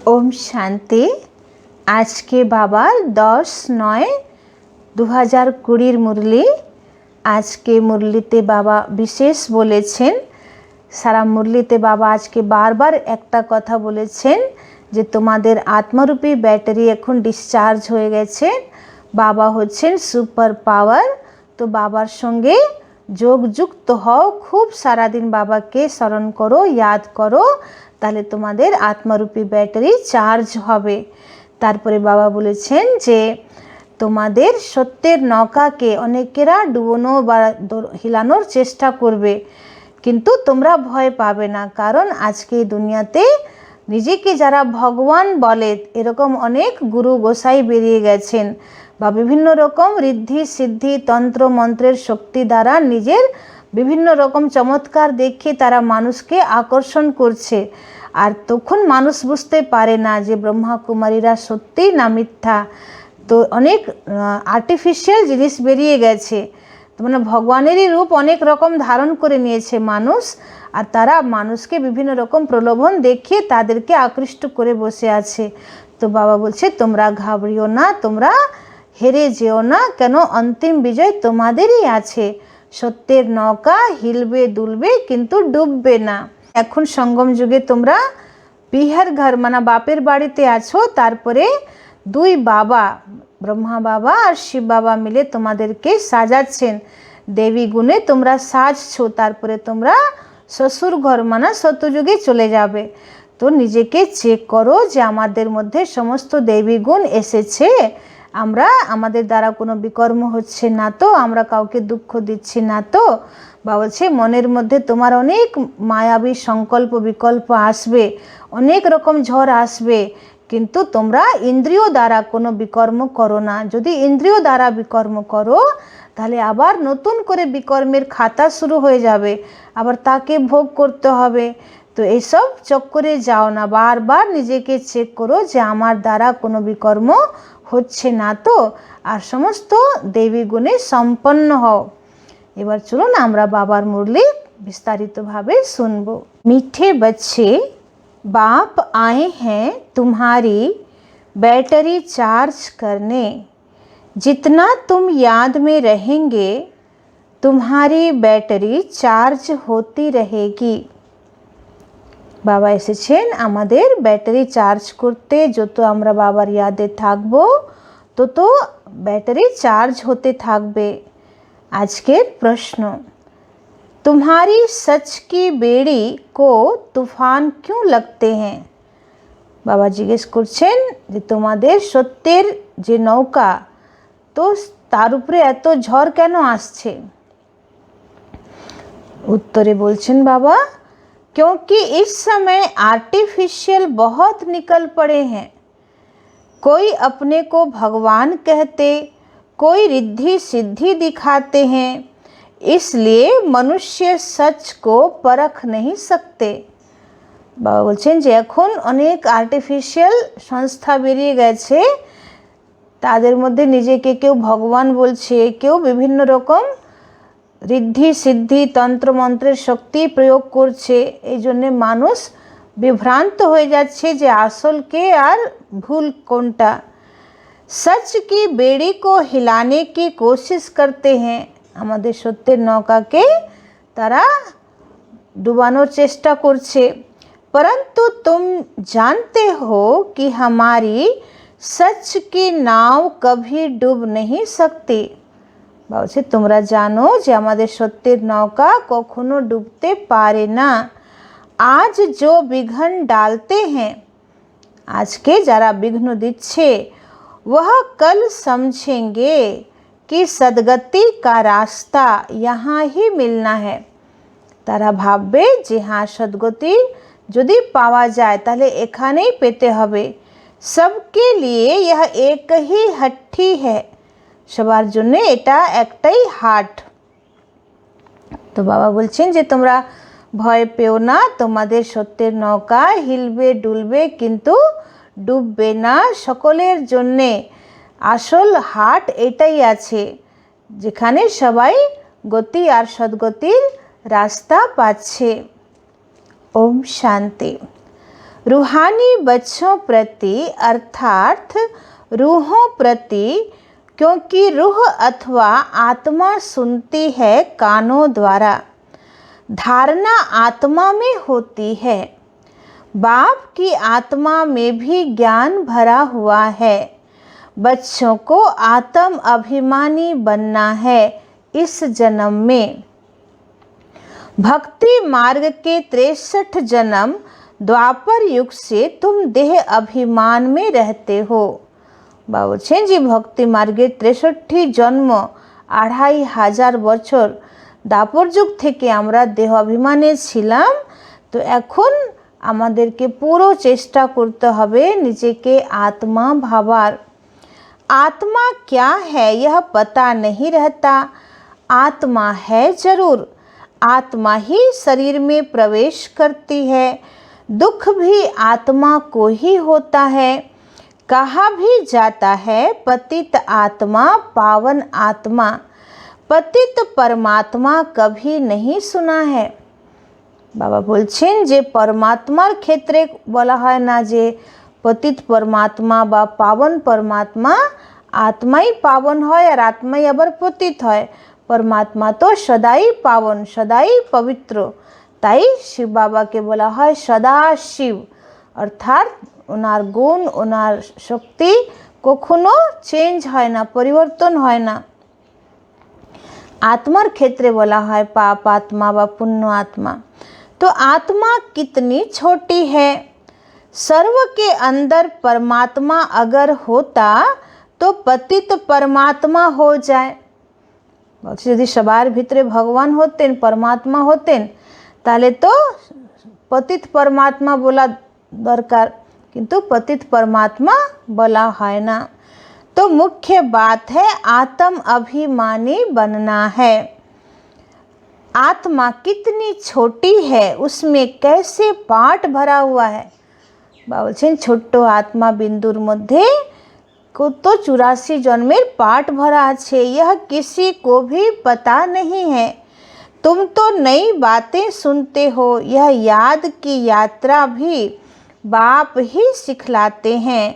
ओम शांति। आज के बाबा 10-9-2020 मुरली। आज के मुरलीते बाबा विशेष बोलेছেন। सारा मुरलीते बाबा आज के बार बार একটা কথা বলেছেন যে তোমাদের আত্মরূপী ব্যাটারি এখন ডিসচার্জ হয়ে গেছে। বাবা হচ্ছেন সুপার পাওয়ার। তো বাবার সঙ্গে যোগযুক্ত হও, খুব সারা দিন বাবাকে স্মরণ করো, याद করো, তাহলে তোমাদের আত্মরূপী ব্যাটারি চার্জ হবে। তারপরে বাবা বলেছেন যে তোমাদের সত্যের নৌকাকে অনেকেরা ডুবোনো বা হিলানোর চেষ্টা করবে, কিন্তু তোমরা ভয় পাবে না, কারণ আজকে দুনিয়াতে নিজেকে যারা ভগবান বলে এরকম অনেক গুরু গোসাই বেরিয়ে গেছেন, বা বিভিন্ন রকম ঋদ্ধি সিদ্ধি তন্ত্র মন্ত্রের শক্তি দ্বারা নিজের বিভিন্ন রকম চমৎকার দেখে তারা মানুষকে আকর্ষণ করছে। আর তখন মানুষ বুঝতে পারে না যে ব্রহ্মা কুমারীরা সত্যি না মিথ্যা। তো অনেক আর্টিফিশিয়াল জিনিস বেরিয়ে গেছে, তো মানে ভগবানেরই রূপ অনেক রকম ধারণ করে নিয়েছে মানুষ, আর তারা মানুষকে বিভিন্ন রকম প্রলোভন দেখিয়ে তাদেরকে আকৃষ্ট করে বসে আছে। তো বাবা বলছে তোমরা ঘাবড়িও না, তোমরা হেরে যেও না, কেন অন্তিম বিজয় তোমাদেরই আছে। সত্যের নৌকা হিলবে দুলবে কিন্তু ডুববে না। এখন সঙ্গম যুগে তোমরা বিহার ঘর মানে বাপের বাড়িতে আছো, তারপরে দুই বাবা ব্রহ্মা বাবা আর শিব বাবা মিলে তোমাদেরকে সাজাচ্ছেন। দেবী গুণে তোমরা সাজছো, তারপরে তোমরা শ্বশুর ঘর মানে সত্যযুগে চলে যাবে। তো নিজেকে চেক করো যে আমাদের মধ্যে সমস্ত দেবী গুণ এসেছে, আমরা আমাদের দ্বারা কোনো বিকর্ম হচ্ছে না তো, আমরা কাউকে দুঃখ দিচ্ছি না তো। বা বলছে মনের মধ্যে তোমার অনেক মায়াবী সংকল্প বিকল্প আসবে, অনেক রকম ঝড় আসবে, কিন্তু তোমরা ইন্দ্রিয় দ্বারা কোনো বিকর্ম করো না। যদি ইন্দ্রিয় দ্বারা বিকর্ম করো তাহলে আবার নতুন করে বিকর্মের খাতা শুরু হয়ে যাবে, আবার তাকে ভোগ করতে হবে। তো এইসব চক্করে যাও না, বারবার নিজেকে চেক করো যে আমার দ্বারা কোনো বিকর্ম হচ্ছে না তো, আর সমস্ত দেবী গুণে সম্পন্ন হও। এবার চলুন আমরা বাবার মুরলি বিস্তারিতভাবে শুনব। मीठे बच्चे, बाप आए हैं तुम्हारी बैटरी चार्ज करने। जितना तुम याद में रहेंगे तुम्हारी बैटरी चार्ज होती रहेगी। বাবা এসেছেন আমাদের ব্যাটারি চার্জ করতে। যত আমরা বাবার ইয়াদে থাকবো তত ব্যাটারি চার্জ হতে থাকবে। আজকের প্রশ্ন, तुम्हारी सच की बेड़ी को तूफान क्यों लगते हैं? বাবা জিজ্ঞেস করছেন যে তোমাদের সত্যের যে নৌকা, তো তার উপরে এত ঝড় কেন আসছে? উত্তরে বলছেন বাবা, क्योंकि इस समय आर्टिफिशियल बहुत निकल पड़े हैं। कोई अपने को भगवान कहते, कोई रिद्धि सिद्धि दिखाते हैं, इसलिए मनुष्य सच को परख नहीं सकते। বাবা বলছেন যে এখন অনেক আর্টিফিশিয়াল সংস্থা বেরিয়ে গেছে, তাদের মধ্যে নিজেকে কেউ ভগবান বলছে, কেউ বিভিন্ন রকম ঋদ্ধি সিদ্ধি তন্ত্রমন্ত্রের শক্তি প্রয়োগ করছে। এই জন্যে মানুষ বিভ্রান্ত হয়ে যাচ্ছে যে আসল কে আর ভুল কোনটা। सच की बेड़ी को हिलाने की कोशिश करते हैं, আমাদের সত্যের নৌকাকে তারা ডুবানোর চেষ্টা করছে। परंतु तुम जानते हो कि हमारी सच की नाव कभी डूब नहीं सकती। বলছে তোমরা জানো যে আমাদের সত্যের নৌকা কখনো ডুবতে পারে না। আজ जो विघ्न डालते हैं, আজকে যারা বিঘ্ন দিচ্ছে, वह कल समझेंगे कि सदगति का रास्ता यहाँ ही मिलना है। তারা ভাববে যে হ্যাঁ, সদ্গতি যদি পাওয়া যায় তাহলে এখানেই পেতে হবে। सबके लिए यह एक ही हट्टी है, সবার জন্য এটা একটাই হাট। তো বাবা বলছেন যে তোমরা ভয় পেও না, তোমাদের সত্যের নৌকা হিলবে ডুলবে কিন্তু ডুববে না। সকলের জন্যে আসল হাট এটাই আছে, যেখানে সবাই গতি আর সদ্গতির রাস্তা পাচ্ছে। ওম শান্তি। रूहानी बच्चों प्रति अर्थात रूहों प्रति, क्योंकि रूह अथवा आत्मा सुनती है कानों द्वारा, धारणा आत्मा में होती है। बाप की आत्मा में भी ज्ञान भरा हुआ है। बच्चों को आत्म अभिमानी बनना है इस जन्म में। भक्ति मार्ग के 63 जन्म द्वापर युग से तुम देह अभिमान में रहते हो। बाबूजी जी भक्ति मार्गे 63 जन्म 2500 বছর দাপর যুগ থেকে আমরা দেহ অভিমানে ছিলাম। তো এখন আমাদেরকে পুরো চেষ্টা করতে হবে নিজেকে आत्मा भावार। आत्मा क्या है यह पता नहीं रहता, आत्मा है जरूर। आत्मा ही शरीर में प्रवेश करती है। दुख भी आत्मा को ही होता है। कहा भी जाता है पतित आत्मा पावन आत्मा, पतित परमात्मा कभी नहीं सुना है। बाबा बोलছেন যে परमात्मार क्षेत्रे বলা হয় না যে पतित परमात्मा বা पावन परमात्मा, आत्माई पावन হয় আর आत्माई আবার पतित হয়। परमात्मा तो सदाई पावन सदाई पवित्र, তাই शिव बाबा के বলা হয় सदा शिव, अर्थात ওনার গুণ ওনার শক্তি কখনো চেঞ্জ হয় না, পরিবর্তন হয় না। आत्मार क्षेत्रे बोला है पाप आत्मा व पुण्य आत्मा। तो आत्मा कितनी छोटी है। सर्व के अंदर परमात्मा अगर होता तो पतित परमात्मा हो जाए। यदि सबार भितरे भगवान होते परमात्मा होते ताहले तो पतित परमात्मा बोला दरकार, किंतु पतित परमात्मा बोला है ना। तो मुख्य बात है आत्म अभिमानी बनना है। आत्मा कितनी छोटी है, उसमें कैसे पाठ भरा हुआ है। बोलছেন ছোট্ট आत्मा बिंदुर मध्य কত 84 जन्मेर पाठ भरा আছে, यह किसी को भी पता नहीं है। तुम तो नई बातें सुनते हो, यह याद की यात्रा भी बाप ही सिखलाते हैं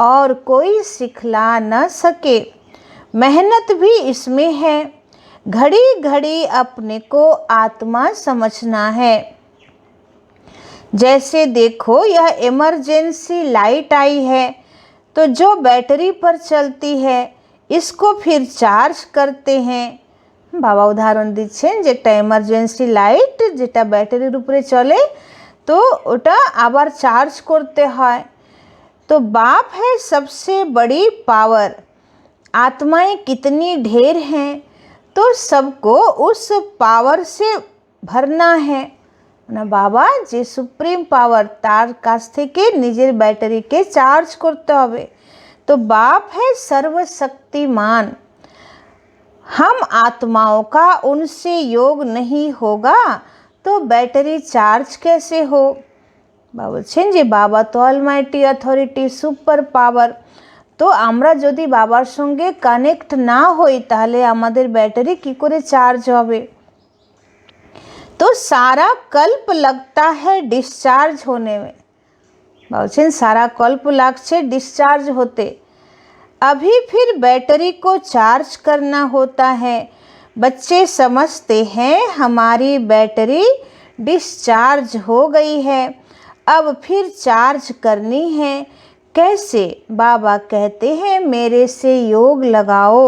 और कोई सिखला न सके। मेहनत भी इसमें है। घड़ी घड़ी अपने को आत्मा समझना है। जैसे देखो यह इमरजेंसी लाइट आई है तो जो बैटरी पर चलती है इसको फिर चार्ज करते हैं। बाबा उदाहरण दिच्छेन जेटा इमरजेंसी लाइट जेटा बैटरीर उपरे चले तो ओटा आबार चार्ज करते हैं। तो बाप है सबसे बड़ी पावर। आत्माएं कितनी ढेर हैं तो सबको उस पावर से भरना है ना। बाबा जे सुप्रीम पावर तार काछ थेके निजेर बैटरी के चार्ज करते होबे। तो बाप है सर्वशक्तिमान। हम आत्माओं का उनसे योग नहीं होगा तो बैटरी चार्ज कैसे हो। बोलছেন যে बाबा तो अलमाइटी अथॉरिटी सुपर पावर। तो आम्रा यदि बाबार संगे कानेक्ट ना होई ताहले आमादेर बैटरी की करे चार्ज होबे। तो सारा कल्प लगता है डिस्चार्ज होने में। बोलছেন सारा कल्प लागছে डिस्चार्ज होते, अभी फिर बैटरी को चार्ज करना होता है। बच्चे समझते हैं हमारी बैटरी डिस्चार्ज हो गई है, अब फिर चार्ज करनी है। कैसे। बाबा कहते हैं मेरे से योग लगाओ।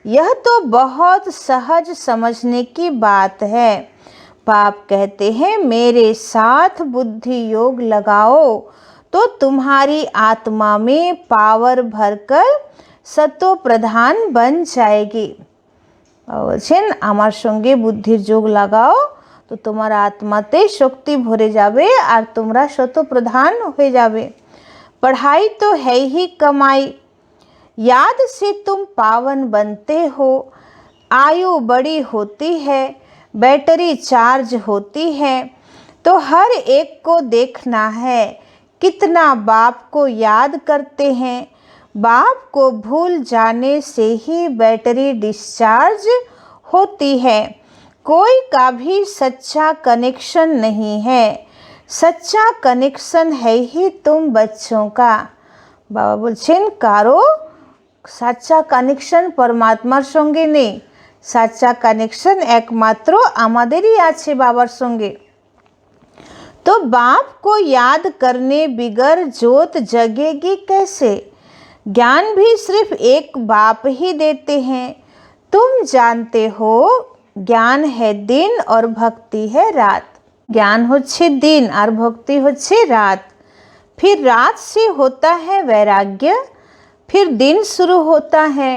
यह तो बहुत सहज समझने की बात है। बाप कहते हैं मेरे साथ बुद्धि योग लगाओ तो तुम्हारी आत्मा में पावर भरकर सतो प्रधान बन जाएगी। बोलছেন আমার সঙ্গে বুদ্ধির যোগ লাগাও तो तुम्हारा आत्माते शक्ति भरे जावे और तुमरा शतो प्रधान हो जावे। पढ़ाई तो है ही कमाई, याद से तुम पावन बनते हो। आयु बड़ी होती है, बैटरी चार्ज होती है। तो हर एक को देखना है कितना बाप को याद करते हैं। बाप को भूल जाने से ही बैटरी डिस्चार्ज होती है। कोई का भी सच्चा कनेक्शन नहीं है। सच्चा कनेक्शन है ही तुम बच्चों का। बाबा বলছেন কারো সাচ্চা কানেকশন পরমাত্মার সঙ্গে নেই, সাচ্চা কানেকশন একমাত্র আমাদেরই আছে বাবার সঙ্গে। तो बाप को याद करने बिगर जोत जगेगी कैसे। ज्ञान भी सिर्फ एक बाप ही देते हैं। तुम जानते हो ज्ञान है दिन और भक्ति है रात। ज्ञान होच्छे दिन और भक्ति होच्छे रात। फिर रात से होता है वैराग्य, फिर दिन शुरू होता है।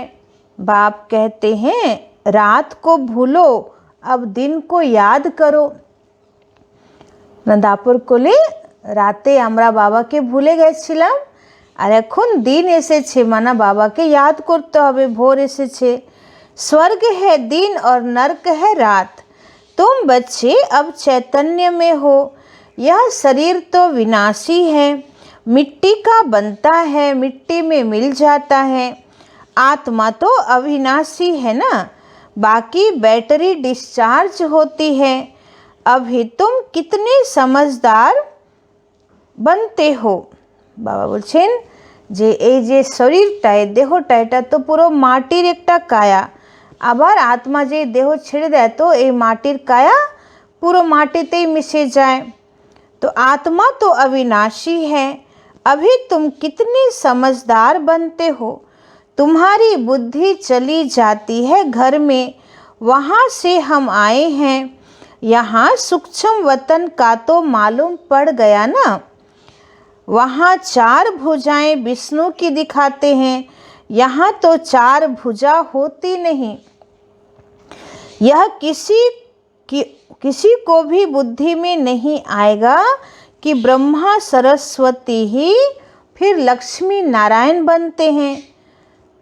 बाप कहते हैं रात को भूलो, अब दिन को याद करो। দাপর কোলে রাতে আমরা বাবাকে ভুলে গেছিলাম, আর এখন দিন এসেছে, মানে বাবাকে याद করতে হবে, ভোর এসেছে। स्वर्ग है दिन और नरक है रात। तुम बच्चे अब चैतन्य में हो। यह शरीर तो विनाशी है, मिट्टी का बनता है, मिट्टी में मिल जाता है। आत्मा तो अविनाशी है ना, बाकी बैटरी डिस्चार्ज होती है। अभी तुम कितने समझदार बनते हो। बाबा বলছেন যে এই যে শরীরটায় দেহটা এটা তো পুরো মাটির একটা কায়া, আবার আত্মা যে দেহ ছেড়ে দেয় তো এই মাটির কায়া পুরো মাটিতেই মিশে যায়। तो आत्मा तो अविनाशी है, अभी तुम कितने समझदार बनते हो। तुम्हारी बुद्धि चली जाती है घर में, वहाँ से हम आए हैं। यहाँ सूक्ष्म वतन का तो मालूम पड़ गया ना। वहाँ चार भुजाएं विष्णु की दिखाते हैं, यहाँ तो चार भुजा होती नहीं। यह किसी को भी बुद्धि में नहीं आएगा कि ब्रह्मा सरस्वती ही फिर लक्ष्मी नारायण बनते हैं।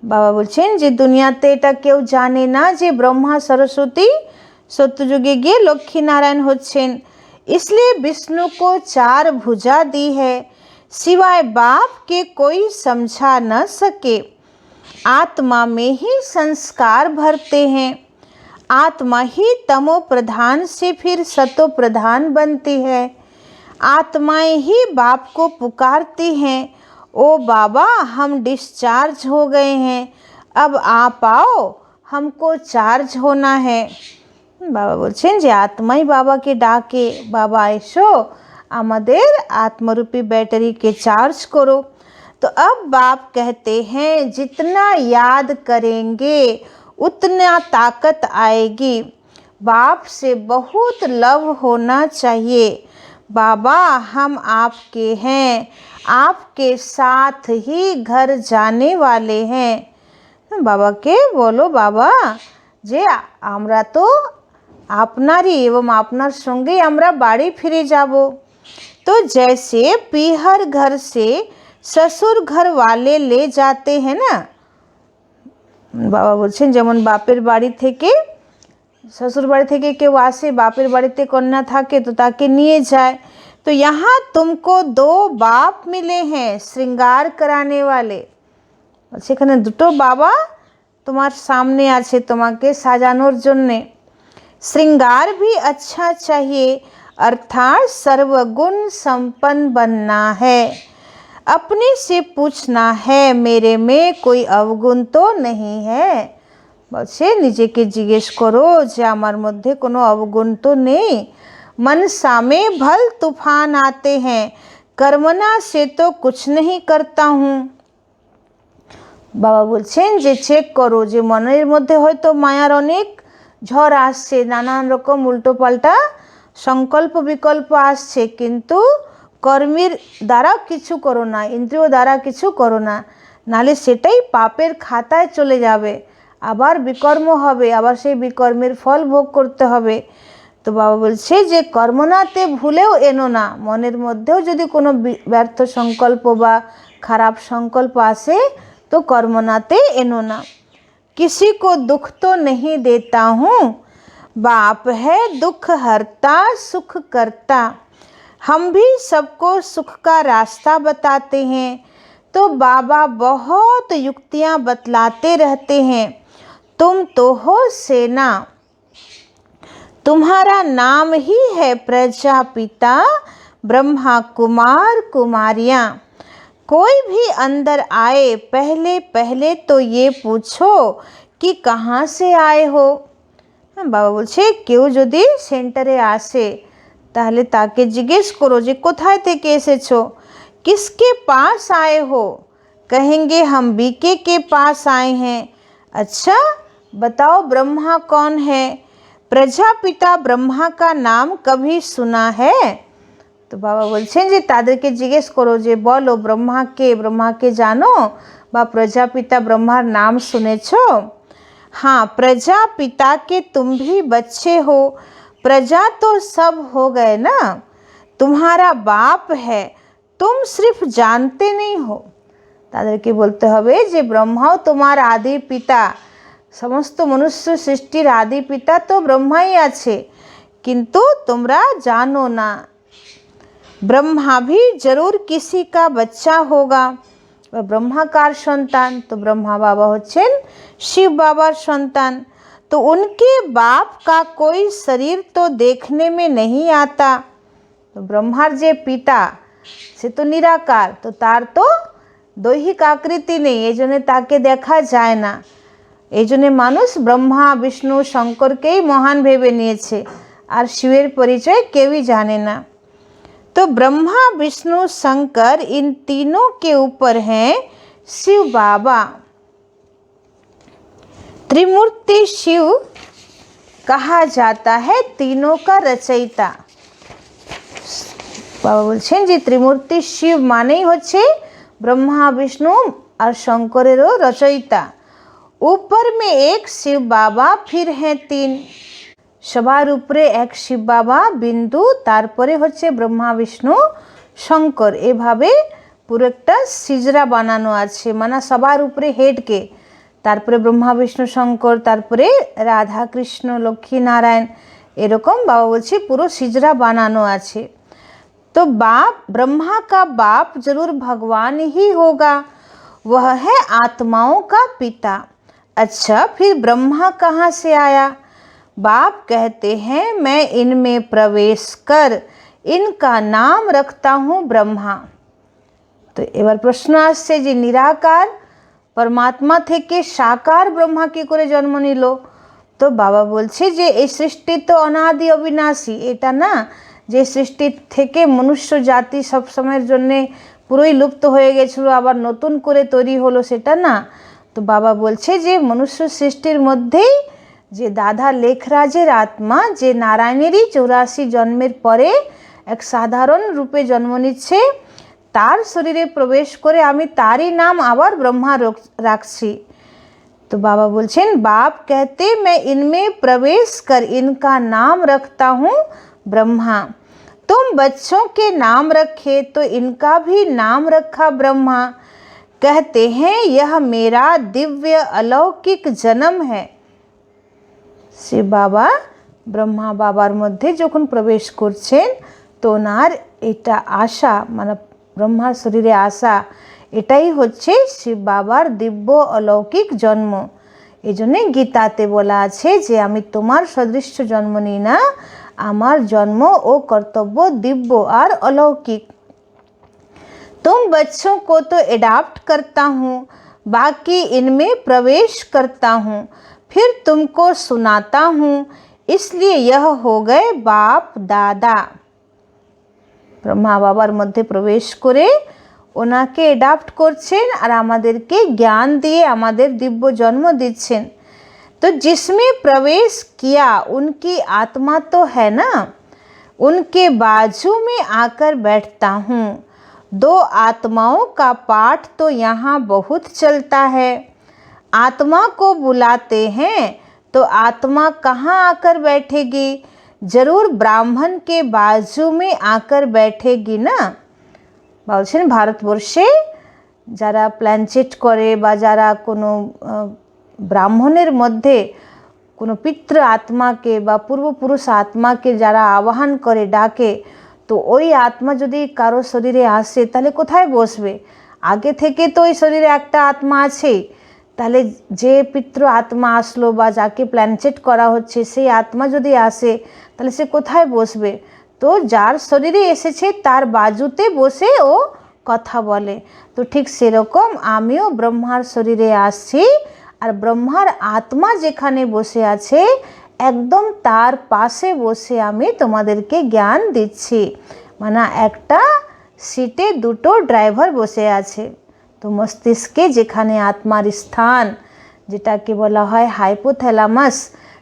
बाबा বলছেন যে দুনিয়াতে এটা কেউ জানে না যে ব্রহ্মা সরস্বতী सत्ययुगे गए लक्ष्मी नारायण होच्छेन। इसलिए विष्णु को चार भुजा दी है, सिवाय बाप के कोई समझा न सके। आत्मा में ही संस्कार भरते हैं, आत्मा ही तमो प्रधान से फिर सतो प्रधान बनती है। आत्माएं ही बाप को पुकारती हैं, ओ बाबा हम डिस्चार्ज हो गए हैं, अब आप आओ, हमको चार्ज होना है। बाबा বলছেন যে आत्माई बाबा के डाके, बाबा एसो आमादेर आत्मरूपी बैटरी के चार्ज करो। तो अब बाप कहते हैं जितना याद करेंगे उतना ताकत आएगी। बाप से बहुत लव होना चाहिए। बाबा हम आपके हैं, आपके साथ ही घर जाने वाले हैं। बाबा के बोलो बाबा जे आमरा तो আপনারই এবং আপনার সঙ্গেই আমরা বাড়ি ফিরে যাব। तो जैसे पीहर घर से ससुर घर वाले ले जाते हैं ना। বাবা বলছেন যেমন বাপের বাড়ি থেকে শ্বশুর বাড়ি থেকে কেউ আসে, বাপের বাড়িতে কন্যা থাকে তো তাকে নিয়ে যায়। तो यहाँ तुमको दो बाप मिले हैं श्रृंगार कराने वाले। সেখানে দুটো বাবা তোমার সামনে আছে তোমাকে সাজানোর জন্যে। श्रृंगार भी अच्छा चाहिए, अर्थात सर्वगुण संपन्न बनना है। अपने से पूछना है मेरे में कोई अवगुण तो नहीं है। বলছে নিজেকে জিজ্ঞেস করো যে আমার মধ্যে কোনো অবগুণ তো নেই। मनसा में भल तूफान आते हैं, कर्मना से तो कुछ नहीं करता हूँ। বাবা বলছেন যে চেক করো যে মনের মধ্যে হয়তো মায়ার অনেক ঝড় আসছে, নানান রকম উল্টো পাল্টা সংকল্প বিকল্প আসছে, কিন্তু কর্মের দ্বারা কিছু করো না, ইন্দ্রিয় দ্বারা কিছু করো না, নালে সেটাই পাপের খাতায় চলে যাবে, আবার বিকর্ম হবে, আবার সেই বিকর্মের ফল ভোগ করতে হবে। তো বাবা বলছে যে কর্মনাতে ভুলেও এনো না, মনের মধ্যেও যদি কোনো ব্যর্থ সংকল্প বা খারাপ সংকল্প আসে তো কর্মনাতে এনো না। किसी को दुख तो नहीं देता हूँ, बाप है दुख हरता सुख करता। हम भी सबको सुख का रास्ता बताते हैं, तो बाबा बहुत युक्तियाँ बतलाते रहते हैं। तुम तो हो सेना, तुम्हारा नाम ही है प्रजापिता, ब्रह्मा कुमार कुमारियाँ। कोई भी अंदर आए पहले पहले तो ये पूछो कि कहाँ से आए हो। बाबा বলছে কেউ যদি সেন্টারে আসে তাহলে তাকে জিজ্ঞেস করো যে কোথায় থেকে এসেছো, किसके पास आए हो। कहेंगे हम बीके के पास आए हैं। अच्छा बताओ ब्रह्मा कौन है। प्रजापिता ब्रह्मा का नाम कभी सुना है। তো বাবা বলছেন যে তাদেরকে জিজ্ঞেস করো যে বলো ব্রহ্মাকে জানো বা প্রজাপিতা ব্রহ্মার নাম শুনেছো। हाँ प्रजापिता के तुम भी बच्चे हो। प्रजा तो सब हो गए ना, तुम्हारा बाप है, तुम सिर्फ जानते नहीं हो। তাদেরকে বলতে হবে যে ব্রহ্মাও তোমার আদি পিতা, সমস্ত মনুষ্য সৃষ্টির আদি পিতা তো ব্রহ্মাই আছে, কিন্তু তোমরা জানো না। ब्रह्मा भी जरूर किसी का बच्चा होगा। ब्रह्मा कार सन्तान, तो ब्रह्मा बाबा होच्छेन शिव बाबार सन्तान। तो उनके बाप का कोई शरीर तो देखने में नहीं आता। तो ब्रह्मार जे पिता से तो निराकार, तो तार तो दैहिक आकृति नहीं, एजन्य ताके देखा जाए ना। एजन्य मानुष ब्रह्मा विष्णु शंकरकेई महान भेबे नियेछे आर शिवेर परिचय केउई जाने ना। तो ब्रह्मा विष्णु शंकर इन तीनों के ऊपर हैं शिव बाबा। त्रिमूर्ति शिव कहा जाता है तीनों का रचयिता। बाबा बोलছেন যে त्रिमूर्ति शिव मानेই হচ্ছে ब्रह्मा विष्णु और शंकरेरो रचयिता। ऊपर में एक शिव बाबा, फिर हैं तीन। সবার উপরে এক শিব বাবা বিন্দু, তারপরে হচ্ছে ব্রহ্মা বিষ্ণু শঙ্কর, এভাবে পুরো একটা সিজরা বানানো আছে, মানে সবার উপরে হেডকে, তারপরে ব্রহ্মা বিষ্ণু শঙ্কর, তারপরে রাধা কৃষ্ণ লক্ষ্মী নারায়ণ, এরকম বাবা বলছে পুরো সিজরা বানানো আছে। तो बाप ब्रह्मा का बाप जरूर भगवान ही होगा, वह है आत्माओं का पिता। अच्छा फिर ब्रह्मा कहाँ से आया। बाप कहते हैं मैं इनमें प्रवेश कर इनका नाम रखता हूँ ब्रह्मा। तो এবার প্রশ্ন আসছে যে নিরাকার পরমাত্মা থেকে সাকার ব্রহ্মা কি করে জন্ম নিল। তো বাবা বলছে যে এই সৃষ্টি তো অনাদি অবিনাশী, এটা না যে সৃষ্টি থেকে মনুষ্য জাতি সব সময়ের জন্য পুরোই লুপ্ত হয়ে গেছিল আবার নতুন করে তৈরি হলো, সেটা না। তো বাবা বলছে যে মনুষ্য সৃষ্টির মধ্যেই যে দাদা লেখরাজের আত্মা, যে নারায়ণেরই 84 জন্মের পরে এক সাধারণ রূপে জন্ম নিচ্ছে, তার শরীরে প্রবেশ করে আমি তারই নাম আবার ব্রহ্মা রাখছি। तो बाबा बोलছেন बाप कहते मैं इनमें प्रवेश कर इनका नाम रखता हूँ ब्रह्मा। तुम बच्चों के नाम रखे तो इनका भी नाम रखा ब्रह्मा। कहते हैं यह मेरा दिव्य अलौकिक जन्म है। শিব বাবা ব্রহ্মা বাবার মধ্যে যখন প্রবেশ করছেন তো ওনার এটা আশা, মানে ব্রহ্মার শরীরে আসা, এটাই হচ্ছে শিব বাবার দিব্য অলৌকিক জন্ম। এই জন্যে গীতাতে বলা আছে যে আমি তোমার সদৃশ্য জন্ম নিই না, আমার জন্ম ও কর্তব্য দিব্য আর অলৌকিক। तुम बच्चों को तो एडाप्ट करता हूँ, बाकी इनमें प्रवेश करता हूँ, फिर तुमको सुनाता हूँ, इसलिए यह हो गए बाप दादा। ब्रह्मा बाबार मध्य प्रवेश करे ওনাকে এডাপ্ট করছেন আর আমাদেরকে জ্ঞান দিয়ে আমাদের দিব্য জন্ম দিচ্ছেন। तो जिसमें प्रवेश किया उनकी आत्मा तो है ना, उनके बाजू में आकर बैठता हूँ। दो आत्माओं का पाठ तो यहाँ बहुत चलता है। आत्मा को बुलाते हैं तो आत्मा कहाँ आकर बैठेगी, जरूर ब्राह्मण के बाजू में आकर बैठेगी ना। বলছেন ভারতবর্ষে যারা প্ল্যানচেট করে বা যারা কোনো ব্রাহ্মণের মধ্যে কোনো পিতৃ আত্মাকে বা পূর্বপুরুষ আত্মাকে যারা আবাহন করে ডাকে, তো ওই আত্মা যদি কারো শরীরে আসে তাহলে কোথায় বসবে। আগে থেকে তো ওই শরীরে একটা আত্মা আছে, তাহলে যে পিতৃ আত্মা আসলো বা যাকে প্ল্যানচেট করা হচ্ছে সেই আত্মা যদি আসে তাহলে সে কোথায় বসবে। তো যার শরীরে এসেছে তার বাজুতে বসে ও কথা বলে। তো ঠিক সেরকম আমিও ব্রহ্মার শরীরে আসছি, আর ব্রহ্মার আত্মা যেখানে বসে আছে একদম তার পাশে বসে আমি তোমাদেরকে জ্ঞান দিচ্ছি। মানে একটা সিটে দুটো ড্রাইভার বসে আছে। তো মস্তিষ্কে যেখানে আত্মার স্থান, যেটাকে বলা হয় হাইপোথ্যালামাস,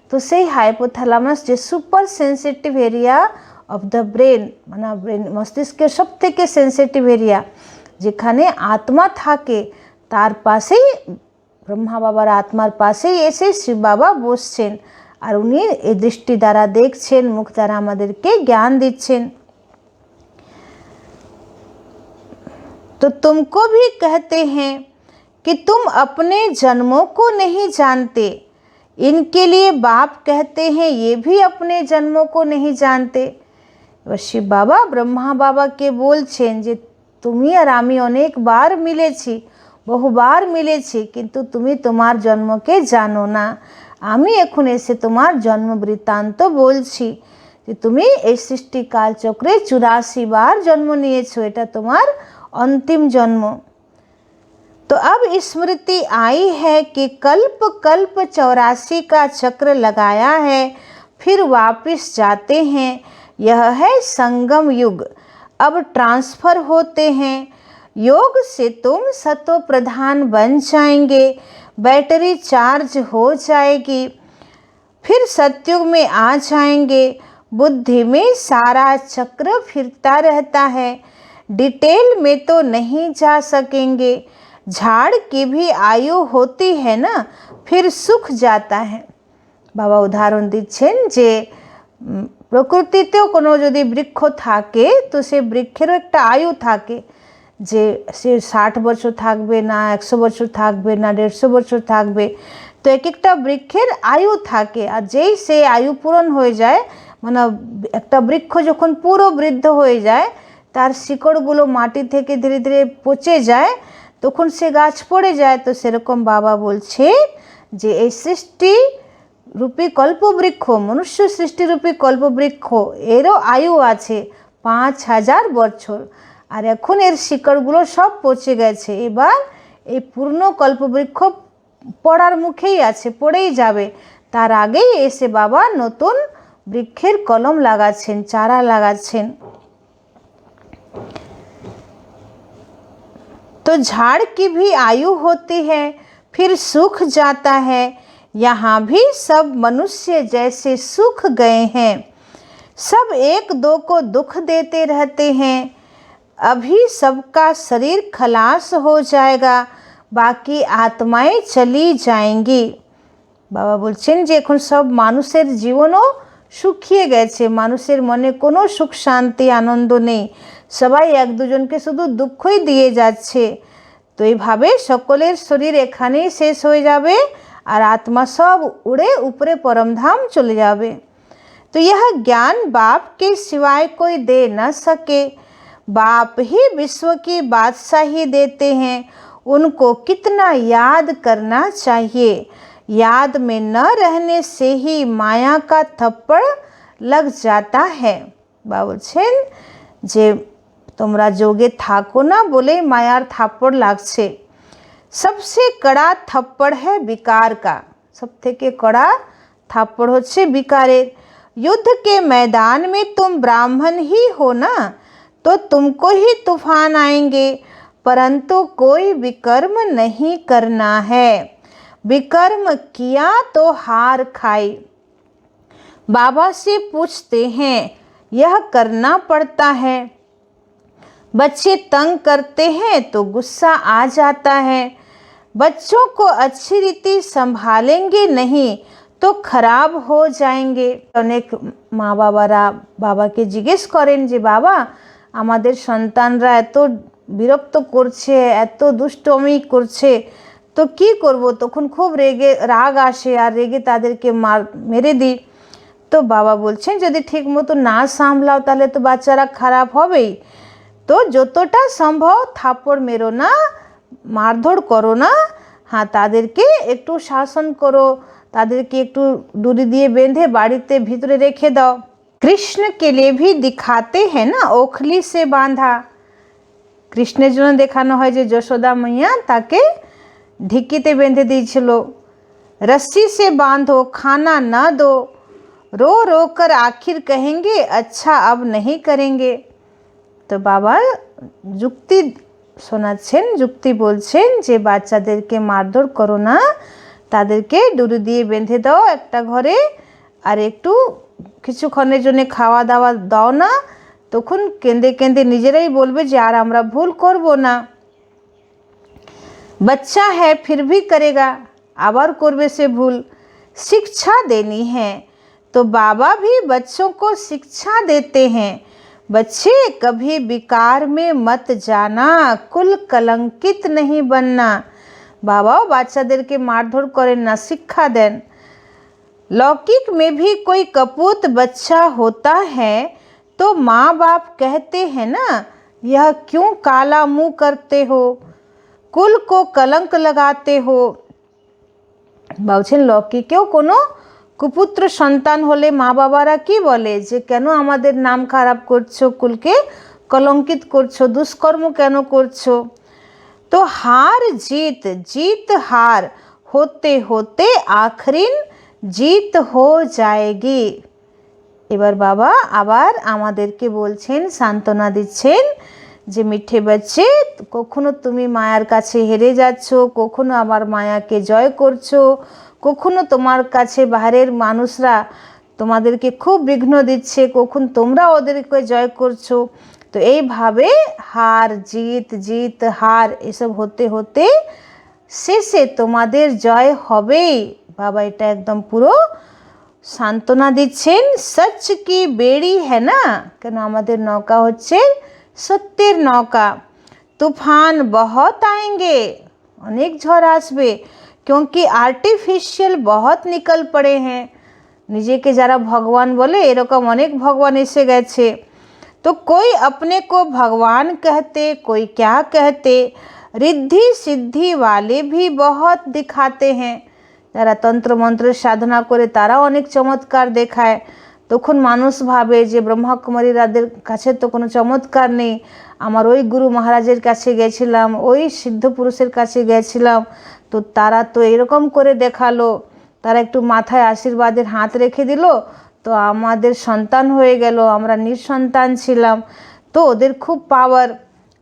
তো সেই হাইপোথ্যালামাস যে super sensitive area of the brain, মানে ব্রেন মস্তিষ্কের সব থেকে সেন্সিটিভ এরিয়া, যেখানে আত্মা থাকে তার পাশেই ব্রহ্মা বাবার আত্মার পাশেই এসে শিব বাবা বসছেন, আর উনি এই দৃষ্টি দ্বারা দেখছেন, মুখ দ্বারা আমাদেরকে জ্ঞান দিচ্ছেন। तो तुमको भी कहते हैं कि तुम अपने जन्मों को नहीं जानते, इनके लिए बाप कहते हैं ये भी अपने जन्मों को नहीं जानते। শিব বাবা ব্রহ্মা বাবাকে বলছেন যে তুমি আর আমি অনেকবার মিলেছি, বহুবার মিলেছি, কিন্তু তুমি তোমার জন্মকে জানো না। আমি এখন এসে তোমার জন্ম বৃত্তান্ত বলছি যে তুমি এই সৃষ্টি কালচক্রে 84 বার জন্ম নিয়েছো, এটা তোমার अंतिम जन्म। तो अब स्मृति आई है कि कल्प कल्प 84 का चक्र लगाया है, फिर वापस जाते हैं। यह है संगम युग। अब ट्रांसफर होते हैं। योग से तुम सतो प्रधान बन जाएंगे, बैटरी चार्ज हो जाएगी, फिर सतयुग में आ जाएंगे। बुद्धि में सारा चक्र फिरता रहता है, डिटेल में तो नहीं जा सकेंगे। झाड़ की भी आयु होती है ना, फिर सूख जाता है। बाबा उदाहरण दिच्छेन जे प्रकृतितेও কোনো যদি বৃক্ষ থাকে তো সেই বৃক্ষেরও একটা আয়ু থাকে, যে সে 60 বছর থাকবে না, 100 বছর থাকবে না, 150 বছর থাকবে। তো এক একটা বৃক্ষের আয়ু থাকে, আর যেই সে আয়ু পূরণ হয়ে যায়, মানে একটা বৃক্ষ যখন পুরো বৃদ্ধ হয়ে যায়, তার শিকড়গুলো মাটি থেকে ধীরে ধীরে পচে যায়, তখন সে গাছ পড়ে যায়। তো সেরকম বাবা বলছে যে এই সৃষ্টি রূপী কল্পবৃক্ষ, মনুষ্য সৃষ্টিরূপী কল্পবৃক্ষ, এরও আয়ু আছে 5000 বছর, আর এখন এর শিকড়গুলো সব পচে গেছে। এবার এই পূর্ণ কল্পবৃক্ষ পড়ার মুখেই আছে, পড়েই যাবে। তার আগেই এসে বাবা নতুন বৃক্ষের কলম লাগাচ্ছেন, চারা লাগাচ্ছেন। तो झाड़ की भी आयु होती है, फिर सूख जाता है। यहाँ भी सब मनुष्य जैसे सूख गए हैं, सब एक दो को दुख देते रहते हैं। अभी सबका शरीर खलास हो जाएगा, बाकी आत्माएं चली जाएंगी। बाबा बोलছেন যে এখন সব মানুষের জীবনও শুকিয়ে গেছে, মানুষের মনে কোনো সুখ শান্তি আনন্দ নেই, সবাই এক দুজনকে শুধু দুঃখই দিয়ে যাচ্ছে। তো এইভাবে সকলের শরীর এখানেই শেষ হয়ে যাবে, আর আত্মা সব উড়ে উপরে परमधाम चले जावे। तो यह ज्ञान बाप के सिवाय कोई दे न सके, बाप ही विश्व की बादशाही देते हैं। उनको कितना याद करना चाहिए, याद में न रहने से ही माया का थप्पड़ लग जाता है। बाबा বলছেন যে তোমরা যোগে থাকো না বলে মায়ার থাপ্পড় লাগছে। सबसे कड़ा थप्पड़ है विकार का, सब থেকে कड़ा थप्पड़ হচ্ছে विकारेर। युद्ध के मैदान में तुम ब्राह्मण ही हो ना, तो तुमको ही तूफान आएंगे, परंतु कोई विकर्म नहीं करना है। विकर्म किया तो हार खाई। बाबा से पूछते हैं, यह करना पड़ता है। बच्चे तंग करते हैं तो गुस्सा आ जाता है। बच्चों को अच्छी रीति संभालेंगे नहीं तो खराब हो जाएंगे। अनेक মা বাবারা বাবাকে জিজ্ঞেস করেন যে বাবা আমাদের সন্তানরা এত বিরক্ত করছে, এত দুষ্টমি করছে, তো কি করব? তখন খুব রাগ আসে, আর রেগে তাদেরকে মেরে দিই। তো বাবা বলছেন যদি ঠিক মতো না সামলাও তাহলে তো বাচ্চারা খারাপ হবেই। তো যতটা সম্ভব থাপ্পড় মেরো না, মারধর করো না, হ্যাঁ তাদেরকে একটু শাসন করো, তাদেরকে একটু দড়ি দিয়ে বেঁধে বাড়িতে ভিতরে রেখে দাও। कृष्ण के लिए भी दिखाते हैं ना, ओखली से बांधा। কৃষ্ণের জন্য দেখানো হয় যে যশোদা मैया তাকে ঢিকিতে বেঁধে দিয়েছিল। रस्सी से बांधो, खाना न दो, रो रो कर आखिर कहेंगे अच्छा अब नहीं करेंगे। तो बाबा যুক্তি শোনাচ্ছেন, যুক্তি বলছেন যে বাচ্চাদেরকে মারধর করো না, তাদেরকে ডুরি দিয়ে বেঁধে দাও একটা ঘরে, আর একটু কিছুক্ষণের জন্য খাওয়া দাওয়া দাও না, তখন কেঁদে কেঁদে নিজেরাই বলবে যে আর আমরা ভুল করব না। बच्चा है फिर भी करेगा, आबार करबे से भूल, शिक्षा देनी है। तो बाबा भी बच्चों को शिक्षा देते हैं, बच्चे कभी विकार में मत जाना, कुल कलंकित नहीं बनना। बाबाओ बाच्चादेरके मारधर करें ना, शिक्षा दें। लौकिक में भी कोई कपूत बच्चा होता है तो माँ बाप कहते हैं ना, यह क्यों काला मुँह करते हो, कुल को कलंक लगाते हो। বলছেন লৌকিকেও কোনো কুপুত্র সন্তান হলে মা বাবারা কি বলে যে কেন আমাদের নাম খারাপ করছো, কুলকে কলঙ্কিত করছো, দুষ্কর্ম কেন করছো। তো হার জিত, जीत हार होते होते आखिरीन जीत हो जाएगी। এবার বাবা আবার আমাদেরকে বলছেন, সান্ত্বনা দিচ্ছেন যে মিঠে বাচ্চে, কখনো তুমি মায়ার কাছে হেরে যাচ্ছ, কখনো আবার মায়াকে জয় করছো, কখনো তোমার কাছে বাইরের মানুষরা তোমাদেরকে খুব বিঘ্ন দিচ্ছে, কখন তোমরা ওদেরকে জয় করছো। তো এইভাবে হার জিত, জিত হার এসব হতে হতে শেষে তোমাদের জয় হবেই। বাবা এটা একদম পুরো সান্ত্বনা দিচ্ছেন। সচ কি বেড়ি হ্যাঁ না, কেন আমাদের নৌকা হচ্ছে সত্যের নৌকা। তুফান बहुत आएंगे, অনেক ঝড় আসবে, क्योंकि आर्टिफिशियल बहुत निकल पड़े हैं। নিজেকে যারা ভগবান বলে এরকম অনেক ভগবান এসে গেছে। तो कोई अपने को भगवान कहते, कोई क्या कहते, रिद्धि सिद्धि वाले भी बहुत दिखाते हैं। যারা তন্ত্র মন্ত্রের সাধনা করে তারা অনেক চমৎকার দেখায়। তখন মানুষ ভাবে যে ব্রহ্মকুমারীরাদের কাছে তো কোনো চমৎকার নেই, আমার ওই গুরু মহারাজের কাছে গেছিলাম, ওই সিদ্ধ পুরুষের কাছে গেছিলাম, তো তারা তো এরকম করে দেখালো, তারা একটু মাথায় আশীর্বাদের হাত রেখে দিল, তো আমাদের সন্তান হয়ে গেল, আমরা নিঃসন্তান ছিলাম, তো ওদের খুব পাওয়ার।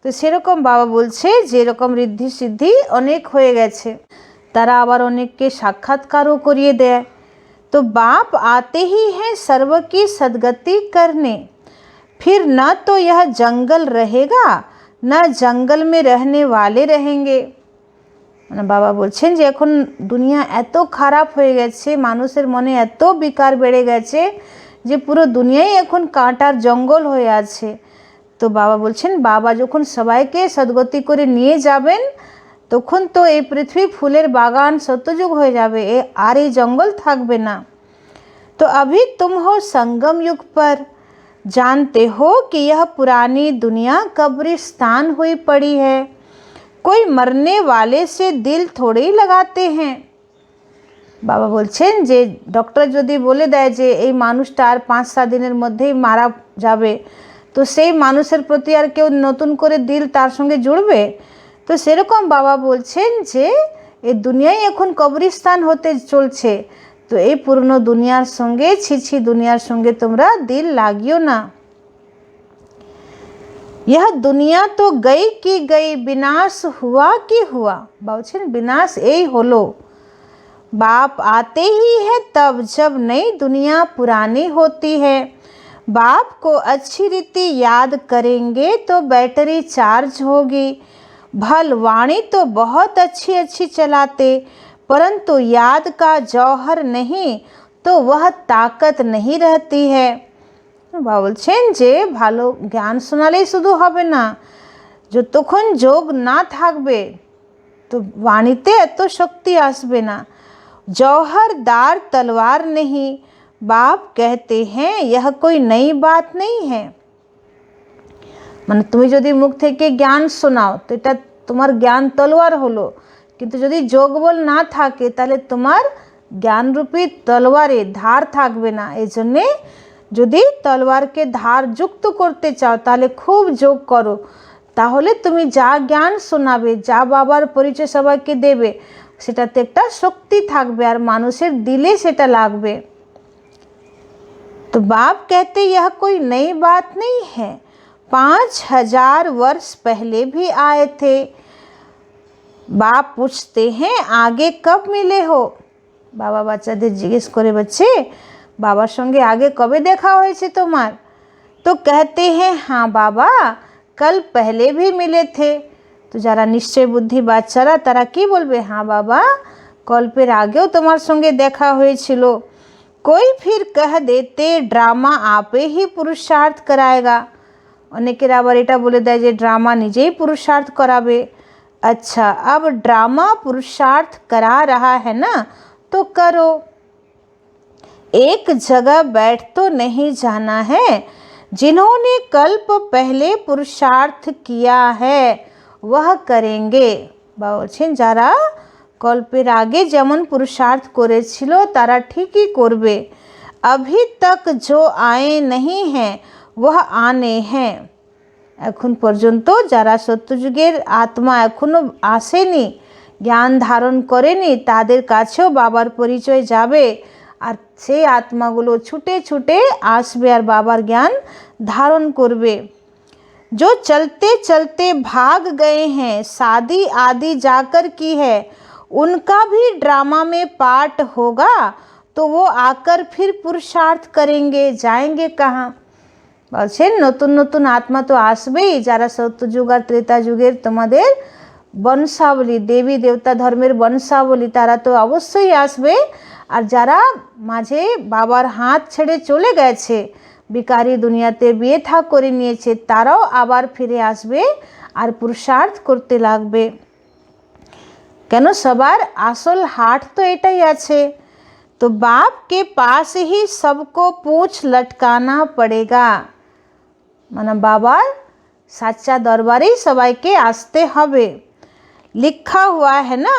তো সেরকম বাবা বলছে যে এরকম ঋদ্ধি সিদ্ধি অনেক হয়ে গেছে, তারা আবার অনেককে সাক্ষাৎকারও করিয়ে দেয়। तो बाप आते ही हैं सर्व की सद्गति करने, फिर न तो यह जंगल रहेगा न जंगल में रहने वाले रहेंगे। মানে বাবা বলছেন যে এখন দুনিয়া এত খারাপ হয়ে গেছে, মানুষের মনে এত বিকার বেড়ে গেছে যে পুরো দুনিয়াই এখন কাঁটার জঙ্গল হয়ে আছে। তো বাবা বলছেন বাবা যখন সবাইকে সদ্গতি করে নিয়ে যাবেন তখন তো এই পৃথিবী ফুলের বাগান সত্যযুগ হয়ে যাবে, আর এই জঙ্গল থাকবে না। तो अभी तुम हो संगम युग पर, जानते हो कि यह पुरानी दुनिया कब्रिस्तान हुई पड़ी है, कोई मरने वाले से दिल थोड़े ही लगाते हैं। বাবা বলছেন যে ডক্টর যদি বলে দেয় যে এই মানুষটা আর 5-7 দিনের মধ্যেই মারা যাবে, তো সেই মানুষের প্রতি আর কেউ নতুন করে দিল তার সঙ্গে জুড়বে? তো সেরকম বাবা বলছেন যে এই দুনিয়াই এখন কবরস্থান হতে চলছে, তো এই পুরনো দুনিয়ার সঙ্গে ছিছি দুনিয়ার সঙ্গে তোমরা দিল লাগিও না। यह दुनिया तो गई की गई, विनाश हुआ कि हुआ। বলছেন विनाश এই হলো। बाप आते ही है तब जब नई दुनिया पुरानी होती है। बाप को अच्छी रीति याद करेंगे तो बैटरी चार्ज होगी। भल वाणी तो बहुत अच्छी अच्छी चलाते, परंतु याद का जौहर नहीं तो वह ताकत नहीं रहती है। বলছেন যে ভালো জ্ঞান শোনালেই শুধু হবে না, যতক্ষণ যোগ না থাকবে তো বাণীতে এত শক্তি আসবে না। जौहरदार तलवार नहीं, बाप कहते हैं यह कोई नई बात नहीं है। মানে তুমি যদি মুখ থেকে জ্ঞান শোনাও তো এটা তোমার জ্ঞান তলোয়ার হলো, কিন্তু যদি যোগবল না থাকে তাহলে তোমার জ্ঞানরূপী তলোয়ারে ধার থাকবে না। এই জন্যে যদি তলোয়ারকে ধার যুক্ত করতে চাও তাহলে খুব যোগ করো, তাহলে তুমি যা জ্ঞান শোনাবে, যা বাবার পরিচয় সবাইকে দেবে, সেটাতে একটা শক্তি থাকবে আর মানুষের দিলে সেটা লাগবে। तो बाप कहते यह कोई नई बात नहीं है, 5000 वर्ष पहले भी आए थे। बाप पूछते हैं आगे कब मिले हो। बाबा বাচ্চাদের জিজ্ঞেস করে, बच्चे बाबार संगे आगे कबे देखा হয়েছে তোমার? तो कहते हैं हाँ बाबा कल पहले भी मिले थे। तो যারা নিশ্চয় বুদ্ধি বাচ্চারা তারা কি বলবে? हाँ बाबा কল্পের আগেও তোমার সঙ্গে দেখা হয়েছিল। कोई फिर कह देते ड्रामा आपे ही पुरुषार्थ कराएगा। অনেকের আবার এটা বলে দেয় যে ড্রামা নিজেই পুরুষার্थ कराবে। अच्छा अब ड्रामा पुरुषार्थ करा रहा है ना, तो करो। एक जगह बैठ तो नहीं जाना है। जिन्होंने कल्प पहले पुरुषार्थ किया है वह करेंगे। বলছেন যারা কল্পের আগে যেমন পুরুষার্থ করেছিল তারা ঠিকই করবে। अभी तक जो आए नहीं हैं वह आने हैं। এখন পর্যন্ত যারা সত্যযুগের আত্মা এখনো আসেনি, জ্ঞান ধারণ করেনি, তাদের কাছেও বাবার পরিচয় যাবে আর সেই আত্মাগুলো ছুটে ছুটে আসবে আর বাবার জ্ঞান ধারণ করবে। जो चलते चलते भाग गए हैं, शादी आदि जाकर की है, उनका भी ड्रामा में पार्ट होगा, तो वो आकर फिर पुरुषार्थ करेंगे। जाएंगे कहाँ? বলছেন নতুন নতুন আত্মা তো আসবেই, যারা সত্যযুগ আর ত্রেতা যুগের তোমাদের বংশাবলী, দেবী দেবতা ধর্মের বংশাবলী, তারা তো অবশ্যই আসবে। আর যারা মাঝে বাবার হাত ছেড়ে চলে গেছে, বিকারি দুনিয়াতে বিয়ে থা করে নিয়েছে, তারাও আবার ফিরে আসবে আর পুরুষার্থ করতে লাগবে। কেন? সবার আসল হাট তো এটাই আছে। तो बाप के पास ही सबको पूंछ लटकाना पड़ेगा। মানে বাবার সাচ্চা দরবারেই সবাইকে আসতে হবে। लिखा हुआ है ना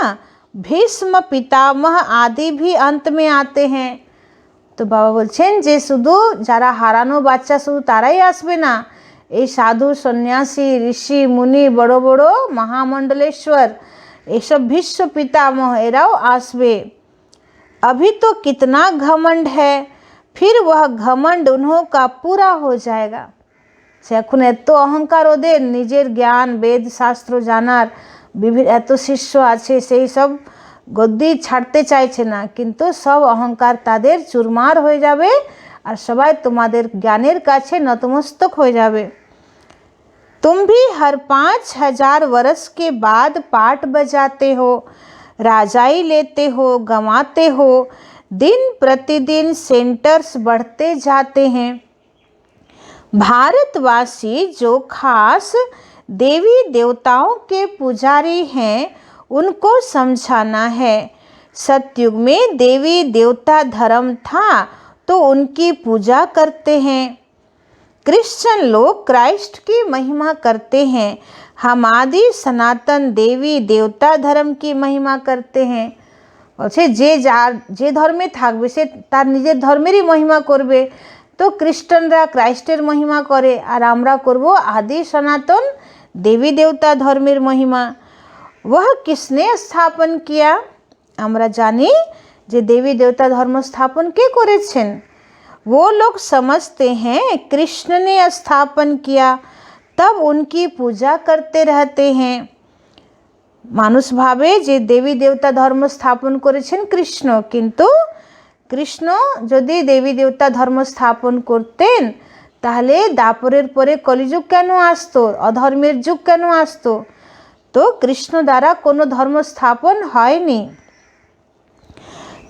भीष्म पितामह आदि भी अंत में आते हैं। তো বাবা বলছেন যে শুধু যারা হারানো বাচ্চা শুধু তারাই আসবে না, এই সাধু সন্ন্যাসী ঋষি মুনি বড় বড় মহামণ্ডলেশ্বর এইসব ভীষ্ম পিতামহ এরাও আসবে। अभी तो कितना घमंड है, फिर वह घमंड उन्हों का पूरा हो जाएगा। সে এখন এত অহংকার ওদের, নিজের জ্ঞান বেদ শাস্ত্র জানার বিভিন্ন এত শিষ্য আছে, সেই সব গদ্দি ছাড়তে চাইছে না, কিন্তু সব অহংকার তাদের চুরমার হয়ে যাবে আর সবাই তোমাদের জ্ঞানের কাছে নতমস্তক হয়ে যাবে। तुम भी हर 5000 वर्ष के बाद पाठ बजाते हो, राजाई लेते हो, गंवाते हो, दिन प्रतिदिन सेंटर्स बढ़ते जाते हैं। भारतवासी जो खास देवी देवताओं के पुजारी हैं उनको समझाना है। सतयुग में देवी देवता धर्म था तो उनकी पूजा करते हैं। क्रिश्चियन लोग क्राइस्ट की महिमा करते हैं, हम आदि सनातन देवी देवता धर्म की महिमा करते हैं। বলছে যে ধর্মে থাকবে সে তার নিজের ধর্মেরই মহিমা করবে। তো খ্রিস্টানরা ক্রাইস্টের মহিমা করে আর আমরা করব আদি সনাতন দেবী দেবতা ধর্মের মহিমা। वह किसने स्थापन किया? আমরা জানি যে দেবী দেবতা ধর্ম স্থাপন কে করেছেন। वो लोग समझते हैं कृष्ण ने स्थापन किया, तब उनकी पूजा करते रहते हैं। মানুষ ভাবে যে দেবী দেবতা ধর্ম স্থাপন করেছেন কৃষ্ণ, কিন্তু কৃষ্ণ যদি দেবী দেবতা ধর্ম স্থাপন করতেন তাহলে দাপরের পরে কলিযুগ কেন আসতো, অধর্মের যুগ কেন আসতো? তো কৃষ্ণ দ্বারা কোনো ধর্ম স্থাপন হয়নি।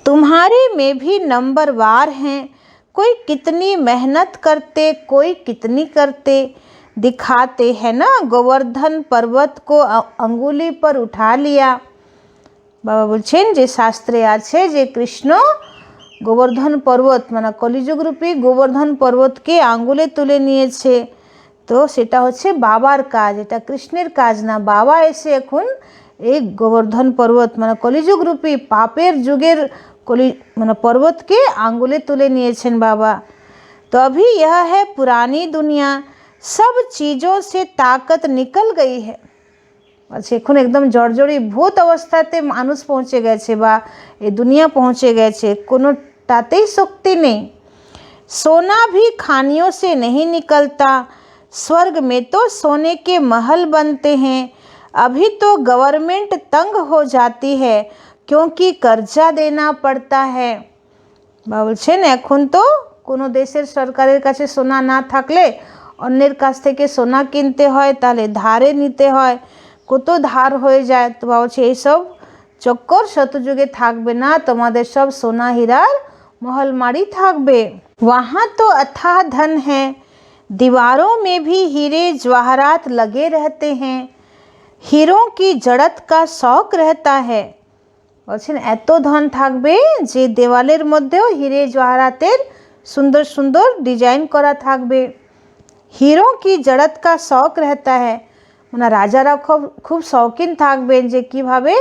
तुम्हारे में भी नंबरवार हैं, कोई कितनी मेहनत करते, कोई कितनी करते, दिखाते हैं ना। गोवर्धन पर्वत को अंगुली पर उठा लिया। बाबा বলছেন যে শাস্ত্রে আছে যে কৃষ্ণ গোবর্ধন পর্বত মানে কলিযুগ রূপী গোবর্ধন পর্বতকে আঙ্গুলে তুলে নিয়েছে। তো সেটা হচ্ছে বাবার কাজ, এটা কৃষ্ণের কাজ না। বাবা এসে এখন এই গোবর্ধন পর্বত মানে কলিযুগ রূপী পাপের যুগের মানে পর্বতকে আঙ্গুলে তুলে নিয়েছেন বাবা। तो अभी यह है पुरानी दुनिया, सब चीज़ों से ताकत निकल गई है। এখন একদম জর্জরীভূত অবস্থাতে মানুষ পৌঁছে গেছে বা এই দুনিয়া পৌঁছে গেছে, কোনোটাতেই শক্তি নেই। सोना भी खानियों से नहीं निकलता, स्वर्ग में तो सोने के महल बनते हैं। अभी तो गवर्नमेंट तंग हो जाती है क्योंकि कर्जा देना पड़ता है। বা বলছেন এখন তো কোনো দেশের সরকারের কাছে সোনা না থাকলে অন্যের কাছ থেকে সোনা কিনতে হয়, তাহলে ধারে নিতে হয়, কত ধার হয়ে যায়। তো বাবা বলছে এইসব চক্কর সত্যযুগে থাকবে না, তোমাদের সব সোনা হীরার महलमारी থাকবে। वहाँ तो अथाह धन है, दीवारों में भी हीरे जवाहरात लगे रहते हैं, हीरों की जड़त का शौक रहता है। বলছেন এত ধন থাকবে যে দেওয়ালের মধ্যেও হিরে জওয়ারাতের সুন্দর সুন্দর ডিজাইন করা থাকবে। হিরো কি জড়ত কা শখ रहता है, মানে রাজারা খুব শৌখিন থাকবেন যে কিভাবে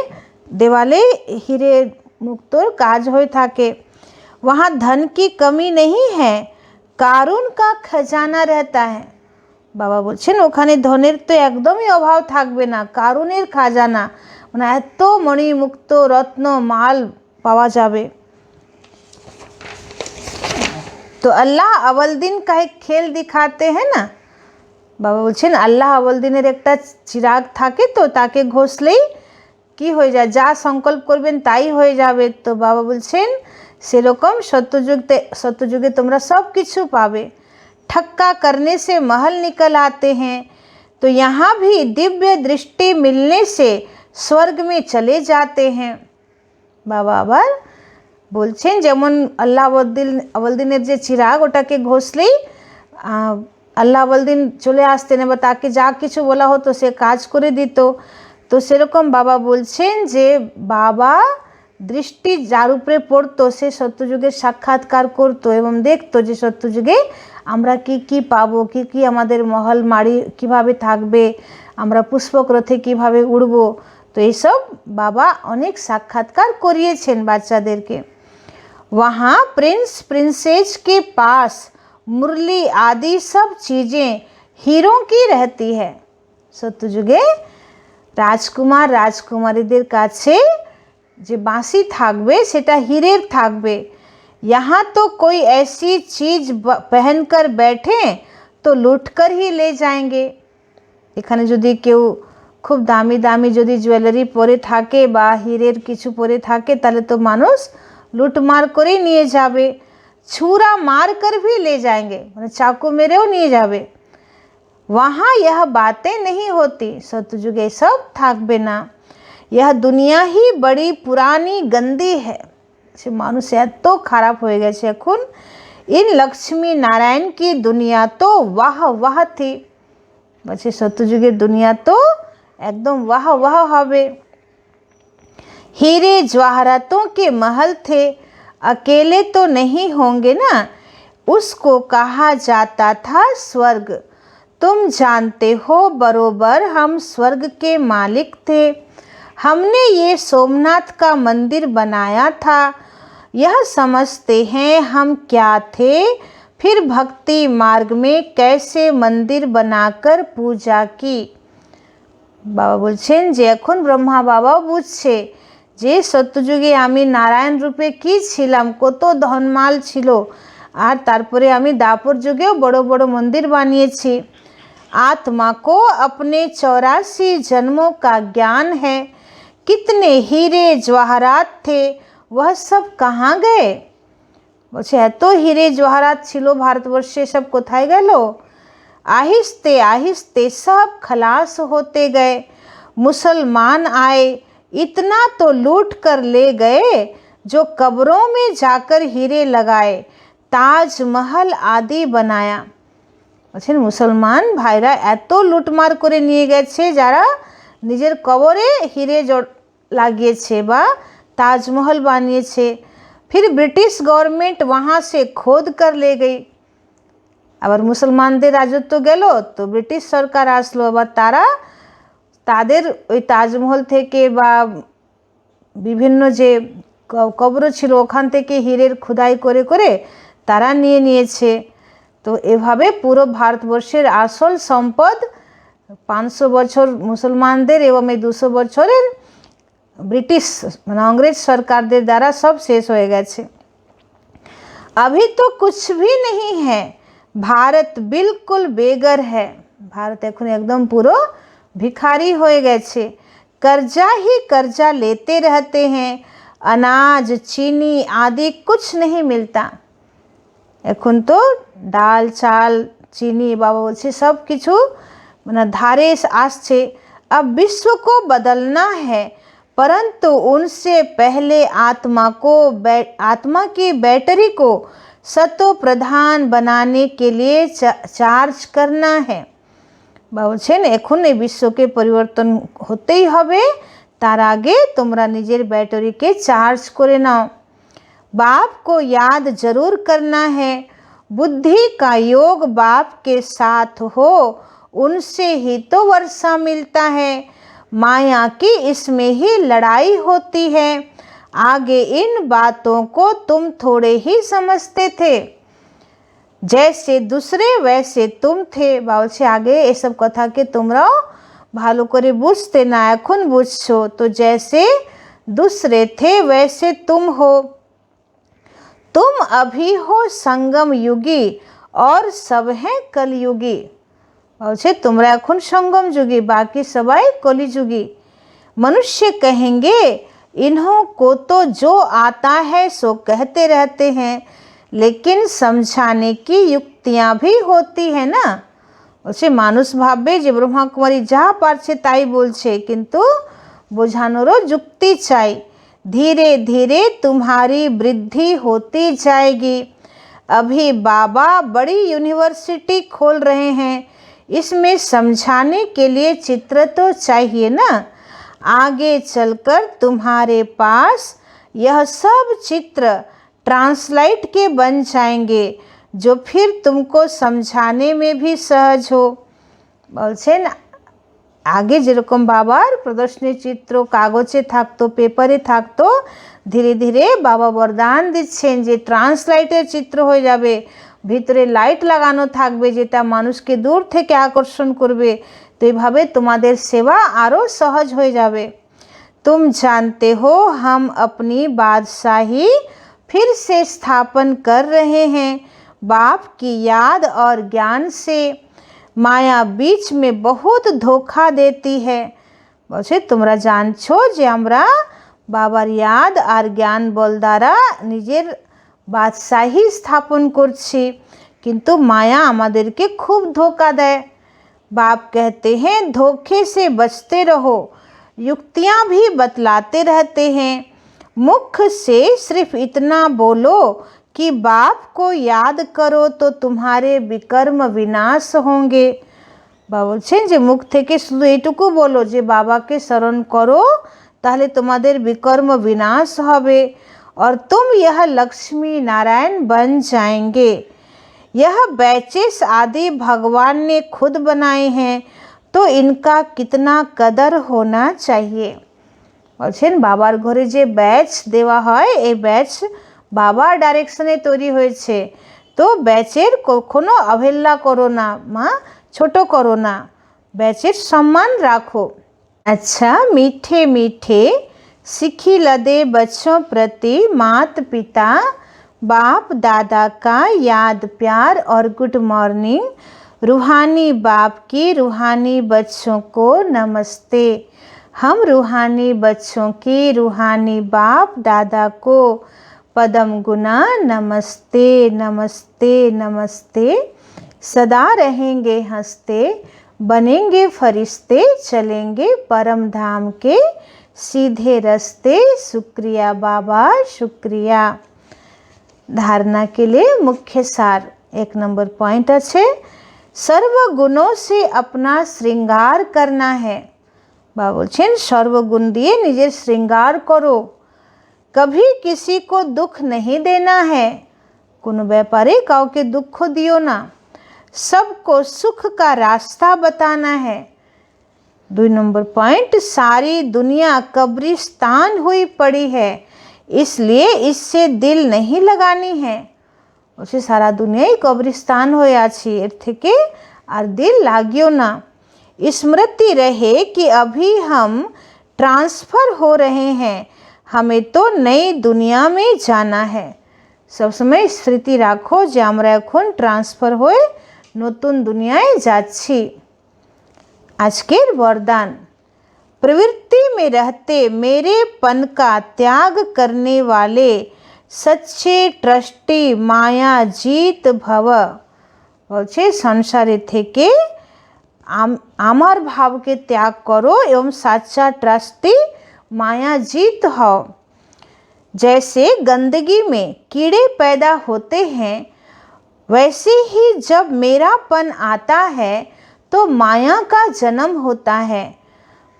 দেওয়ালে হিরে মুক্তোর কাজ হয়ে থাকে। वहाँ धन की कमी नहीं है, कारून का खजाना रहता है। বাবা বলছেন ওখানে ধনের তো একদমই অভাব থাকবে না, কারুনের খাজানা, মানে এত মণি মুক্ত রত্ন মাল পাওয়া যাবে। तो अल्लाह अवल दिन का एक खेल दिखाते हैं ना, বাবা বলছেন আল্লাহ আওয়াল দিনের একটা চিরাগ থাকে, তো তাকে ঘষলেই কি হয়ে যায়, যা সংকল্প করবেন তাই হয়ে যাবে। তো বাবা বলছেন সেরকম সত্যযুগে তোমরা সব কিছু পাবে। ठक्का करने से महल निकल आते हैं, तो यहाँ भी दिव्य दृष्टि मिलने से स्वर्ग में चले जाते हैं। বাবা আবার বলছেন যেমন আল্লাহ আওয়াল দিনের যে চিরাগ, ওটাকে ঘষলেই আল্লাহ আওয়াল দিন চলে আসতেন বা তাকে যা কিছু বলা হতো সে কাজ করে দিত। তো সেরকম বাবা বলছেন যে বাবা দৃষ্টি যার উপরে পড়তো সে সত্যযুগের সাক্ষাৎকার করতো এবং দেখতো যে সত্যযুগে আমরা কি কি পাবো, কি কি আমাদের মহল মাড়ি কিভাবে থাকবে, আমরা পুষ্পক রথে কীভাবে উড়বো। তো এইসব বাবা অনেক সাক্ষাৎকার করিয়েছেন বাচ্চাদেরকে। वहाँ प्रिंस प्रिंसेस के पास मुरली आदि सब चीज़ें हीरों की रहती है। সত্যযুগে রাজকুমার রাজকুমারীদের কাছে যে বাঁশি থাকবে সেটা হীরের থাকবে। यहाँ तो कोई ऐसी चीज़ पहन कर बैठे तो लूट कर ही ले जाएंगे। এখানে যদি কেউ খুব দামি দামি যদি জুয়েলারি পরে থাকে বা হীরের কিছু পরে থাকে তাহলে তো মানুষ লুটমার করেই নিয়ে যাবে। छुरा मार कर भी ले जाएंगे, মানে চাকু মেরেও নিয়ে যাবে। वहाँ यह बातें नहीं होती, সত্যযুগে सब থাকবে না। यह दुनिया ही बड़ी पुरानी गंदी है, সে মানুষ এত খারাপ হয়ে গেছে এখন। इन लक्ष्मी नारायण की दुनिया तो वाह वाह थी, বলছে সত্যযুগের দুনিয়া তো একদম वाह वाह হবে। हीरे जवाहरातों के महल थे, अकेले तो नहीं होंगे ना, उसको कहा जाता था स्वर्ग। तुम जानते हो बरोबर हम स्वर्ग के मालिक थे, हमने ये सोमनाथ का मंदिर बनाया था। यह समझते हैं हम क्या थे, फिर भक्ति मार्ग में कैसे मंदिर बनाकर पूजा की। বাবা বলছেন যে এখন ব্রহ্মা বাবাও বুঝছে যে সত্যযুগে আমি নারায়ণ রূপে কি ছিলাম, কত ধনমাল ছিল, আর তারপরে আমি দাপর যুগেও বড় বড় মন্দির বানিয়েছি। आत्मा को अपने 84 जन्मों का ज्ञान है, कितने हीरे जवाहरात थे वह सब कहाँ गए। বলছে এত হিরে জওয়াহরাত ছিল ভারতবর্ষে, সব কোথায় গেল। आहिस्ते आहिस्ते सब खलास होते गए, मुसलमान आए, इतना तो लूट कर ले गए जो कब्रों में जाकर हीरे लगाए, ताजमहल आदि बनाया। বলছেন মুসলমান ভাইরা এত লুটমার করে নিয়ে গেছে যারা নিজের কবরে হিরে লাগিয়েছে বা তাজমহল বানিয়েছে। फिर ब्रिटिश गवर्नमेंट वहाँ से खोद कर ले गई। আবার মুসলমানদের রাজত্ব গেল, তো ব্রিটিশ সরকার আসলো, আবার তারা তাদের ওই তাজমহল থেকে বা বিভিন্ন যে কবর ছিল ওখান থেকে হীরের খোদাই করে করে তারা নিয়ে নিয়েছে। তো এভাবে পুরো ভারতবর্ষের আসল সম্পদ 500 বছর মুসলমানদের এবং এই 200 বছরের ব্রিটিশ মানে अंग्रेज সরকারদের দ্বারা সব শেষ হয়ে গেছে। अभी तो कुछ भी नहीं है, भारत बिल्कुल बेघर है। भारत এখন একদম পুরো भिखारी হয়ে গেছে। कर्जा ही कर्जा लेते रहते हैं, अनाज चीनी आदि कुछ नहीं मिलता। এখন তো ডাল চাল চিনি বাবা বলছে सब কিছু মানে ধারে আসছে। अब विश्व को बदलना है, परंतु उनसे पहले आत्मा की बैटरी को सतो प्रधान बनाने के लिए चार्ज करना है। বলছেন এখন এই বিশ্বকে পরিবর্তন হতেই হবে, তার আগে তোমরা নিজের ব্যাটারিকে চার্জ করে নাও। बाप को याद जरूर करना है, बुद्धि का योग बाप के साथ हो, उनसे ही तो वर्षा मिलता है। माया की इसमें ही लड़ाई होती है। आगे इन बातों को तुम थोड़े ही समझते थे, जैसे दूसरे वैसे तुम थे। বলছে আগে এসব কথাকে তোমরাও ভালো করে বুঝতে না, এখন বুঝছো। তো जैसे दूसरे थे वैसे तुम हो। तुम अभी हो संगम युगी और सब हैं कलयुगी। বলছে তোমরা এখন संगम युगी, बाकी सबाई कलिजुगी। मनुष्य कहेंगे इन्हों को तो जो आता है सो कहते रहते हैं, लेकिन समझाने की युक्तियाँ भी होती है ना। বলছে মানুষ ভাববে যে ব্রহ্মাকুমারী যা পারছে তাই বলছে, কিন্তু বোঝানোরও যুক্তি চাই। धीरे धीरे तुम्हारी वृद्धि होती जाएगी। अभी बाबा बड़ी यूनिवर्सिटी खोल रहे हैं, इसमें समझाने के लिए चित्र तो चाहिए ना। आगे चलकर तुम्हारे पास यह सब चित्र ट्रांसलाइट के बन जाएंगे, जो फिर तुमको समझाने में भी सहज हो। বলছেন আগে যেরকম বাবার প্রদর্শনী চিত্র কাগজে থাকতো, পেপারে থাকতো, ধীরে ধীরে বাবা বরদান দিচ্ছেন যে ট্রান্সলাইটের চিত্র হয়ে যাবে, ভিতরে লাইট লাগানো থাকবে যেটা মানুষকে দূর থেকে আকর্ষণ করবে। তো এইভাবে তোমাদের সেবা আরও সহজ হয়ে যাবে। तुम जानते हो हम अपनी बादशाही फिर से स्थापन कर रहे हैं, बाप की याद और ज्ञान से। माया बीच में बहुत धोखा देती है। বলছে তোমরা জানছো যে আমরা বাবার ইয়াদ আর জ্ঞান বল দ্বারা নিজের বাদশাহী স্থাপন করছি, কিন্তু মায়া আমাদেরকে খুব ধোকা দেয়। बाप कहते हैं धोखे से बचते रहो, युक्तियाँ भी बतलाते रहते हैं। मुख से सिर्फ इतना बोलो कि बाप को याद करो तो तुम्हारे विकर्म विनाश होंगे। বলছেন যে মুখ থেকে শুধু এইটুকু বলো যে বাবাকে স্মরণ করো, তাহলে তোমাদের বিকর্ম বিনাশ হবে। और तुम यह लक्ष्मी नारायण बन जाएंगे। यह बैचेस आदि भगवान ने खुद बनाए हैं, तो इनका कितना कदर होना चाहिए। বলছেন বাবার ঘরে যে ব্যাচ দেওয়া হয়, এই ব্যাচ বাবার ডাইরেকশনে তৈরি হয়েছে, তো ব্যাচের কখনো অবহেলা করো না মা, ছোট করো না, ব্যাচের সম্মান রাখো। अच्छा मीठे मीठे सिखी लदे बच्चों प्रति मात पिता बाप दादा का याद प्यार और गुड मॉर्निंग। रूहानी बाप की रूहानी बच्चों को नमस्ते। हम रूहानी बच्चों की रूहानी बाप दादा को पदम गुना नमस्ते नमस्ते नमस्ते। सदा रहेंगे हंसते, बनेंगे फरिश्ते, चलेंगे परम धाम के सीधे रास्ते। शुक्रिया बाबा शुक्रिया। धारणा के लिए मुख्य सार 1 नंबर पॉइंट अच्छे, सर्व गुणों से अपना श्रृंगार करना है। बाबा बोलছেন सर्वगुण दिए निजे श्रृंगार करो। कभी किसी को दुख नहीं देना है, कोनो ব্যাপারে কাউকে দুঃখ দিও না। सबको सुख का रास्ता बताना है। 2 नंबर पॉइंट, सारी दुनिया कब्रिस्तान हुई पड़ी है, इसलिए इससे दिल नहीं लगानी है। বলছে সারা দুনিয়ায় কবরস্থান হয়ে আছি, এর থেকে আর দিল লাগিও না। स्मृति रहे कि अभी हम ट्रांसफ़र हो रहे हैं, हमें तो नई दुनिया में जाना है। সবসময় স্মৃতি রাখো যে আমরা এখন ট্রান্সফার হয়ে নতুন দুনিয়ায় যাচ্ছি। আজকের वरदान, प्रवृत्ति में रहते मेरेपन का त्याग करने वाले सच्चे ट्रस्टी माया जीत भव। বলছে সংসারে থেকে আমার ভাবকে ত্যাগ করো एवं सच्चा ट्रस्टी माया जीत हो। जैसे गंदगी में कीड़े पैदा होते हैं, वैसे ही जब मेरापन आता है तो माया का जन्म होता है।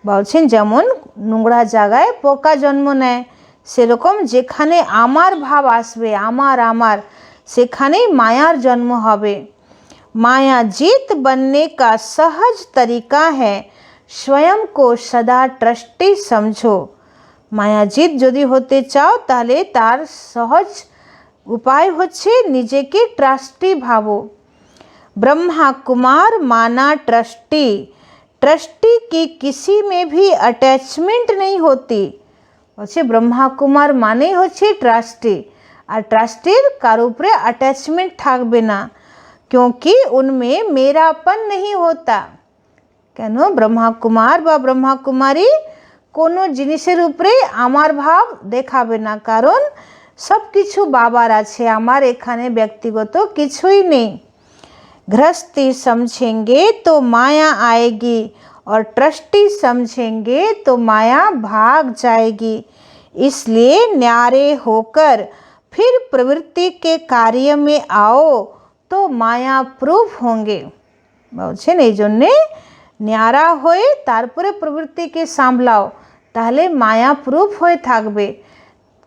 বলছেন যেমন নোংরা জায়গায় পোকা জন্ম নেয়, সেরকম যেখানে আমার ভাব আসবে, আমার আমার, সেখানেই মায়ার জন্ম হবে। माया जीत बनने का सहज तरीका है, स्वयं को सदा ट्रस्टी समझो। माया जीत যদি হতে চাও তাহলে তার সহজ উপায় হচ্ছে নিজেকে ট্রাস্টি ভাবো। ब्रह्मा कुमार माना ट्रस्टी, ट्रस्टी की किसी में भी अटैचमेंट नहीं होती। হচ্ছে ব্রহ্মা কুমার মানেই হচ্ছে ট্রাস্টি, আর ট্রাস্টির কারো উপরে অ্যাটাচমেন্ট থাকবে না, क्योंकि उनमें मेरापन नहीं होता। কেন ব্রহ্মা কুমার বা ব্রহ্মা কুমারী কোনো জিনিসের উপরে আমার ভাব দেখাবে না, কারণ সব কিছু বাবার আছে, আমার এখানে ব্যক্তিগত কিছুই নেই। गृहस्थी समझेंगे तो माया आएगी और ट्रस्टी समझेंगे तो माया भाग जाएगी। इसलिए न्यारे होकर फिर प्रवृत्ति के कार्य में आओ तो माया प्रूफ होंगे। বলছেন এই জন্যে ন্যাড়া হয়ে তারপরে প্রবৃত্তিকে সামলাও, তাহলে মায়া প্রুফ হয়ে থাকবে।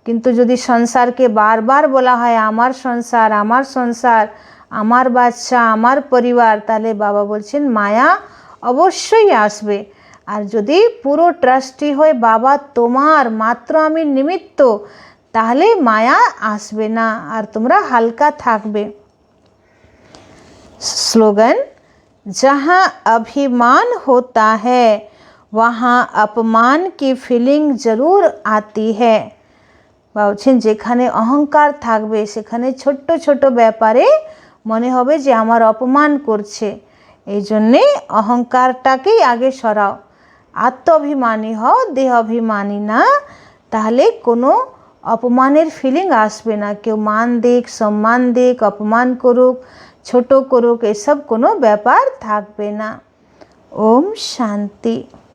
কিন্তু যদি সংসারকে বারবার বলা হয় আমার সংসার, আমার সংসার, আমার বাচ্চা, আমার পরিবার, তাহলে বাবা বলছেন মায়া অবশ্যই আসবে। আর যদি পুরো ট্রাস্টি হয়ে বাবা তোমার, মাত্র আমি নিমিত্ত, তাহলে মায়া আসবে না আর তোমরা হালকা থাকবে। स्लोगन, जहाँ अभिमान होता है वहाँ अपमान की फीलिंग ज़रूर आती है। বলছেন যেখানে অহংকার থাকবে সেখানে ছোট্ট ছোট ব্যাপারে মনে হবে যে আমার অপমান করছে, এই জন্যে অহংকারটাকেই আগে সরাও। আত্মাভিমানী হও, দেহ অভিমানী না, তাহলে কোনো অপমানের ফিলিং আসবে না। কেউ মান দিক, সম্মান দিক, অপমান করুক, ছোট করুক, এসব কোনো ব্যাপার থাকবে না। ওম শান্তি।